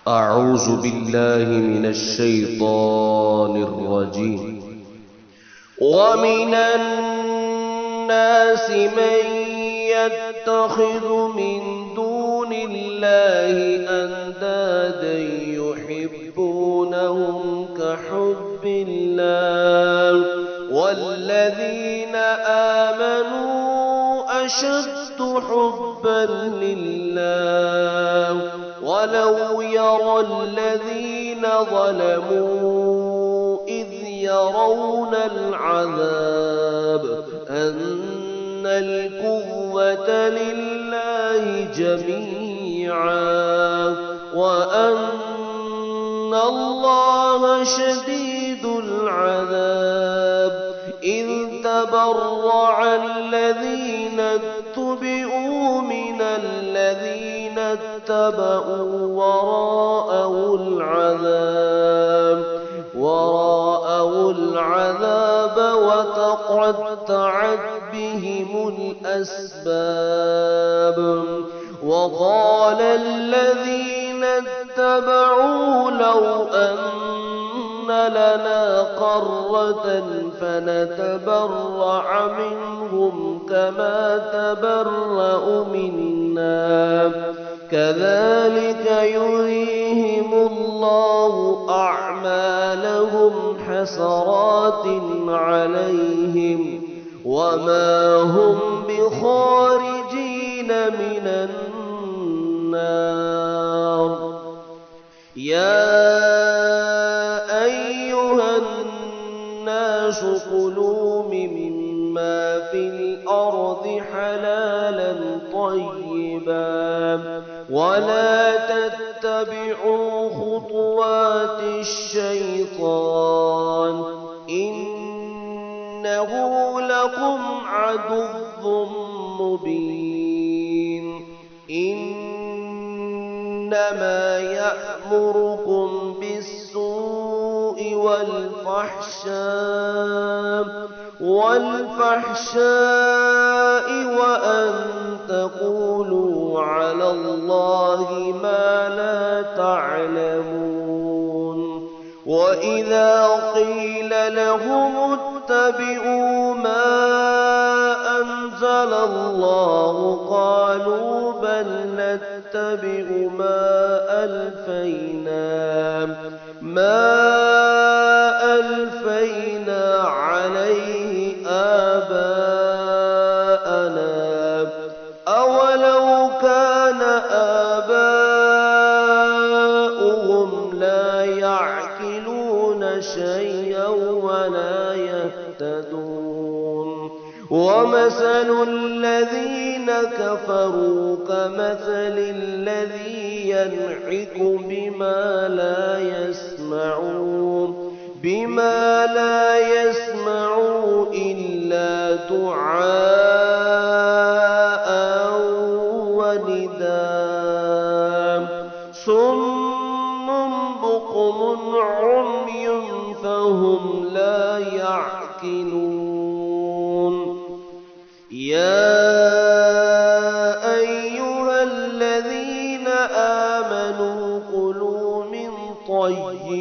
أعوذ بالله من الشيطان الرجيم. ومن الناس من يتخذ من دون الله أندادا يحبونهم كحب الله والذين آمنوا أشد حبا لله ولو يرى الذين ظلموا إذ يرون العذاب أن القوة لله جميعا وأن الله شديد العذاب إذ تبرأ الذين اتبعوا من الذين اتبعوا وراءوا العذاب وتقطعت بهم الأسباب وقال الذين اتبعوا لو أن لنا قرة فنتبرأ منهم كما تبرأوا منا كذلك يريهم الله أعمالهم حسرات عليهم وما هم بخارجين من النار. يا أيها الناس كلوا مما في الأرض حلالا طيبا ولا تتبعوا خطوات الشيطان إنه لكم عدو مبين. إنما يأمركم بالسوء والفحشاء وأن تقولوا على الله ما لا تعلمون. وإذا قيل لهم اتبعوا ما أنزل الله قالوا بل نتبع ما ألفينا عليه آباءنا أولو كان آباؤهم لا يعقلون شيئا ولا يهتدون. ومثل الذين كفروا كمثل الذي ينعق بما لا يسمع إلا دعاء ونداء صم بكم عمي فهم لا يعقلون. يا أيها الذين آمنوا كلوا من طيبات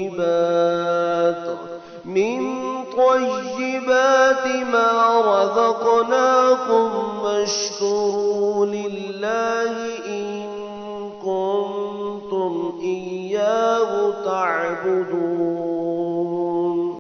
ما رزقناكم واشكروا لله إن كنتم إياه تعبدون.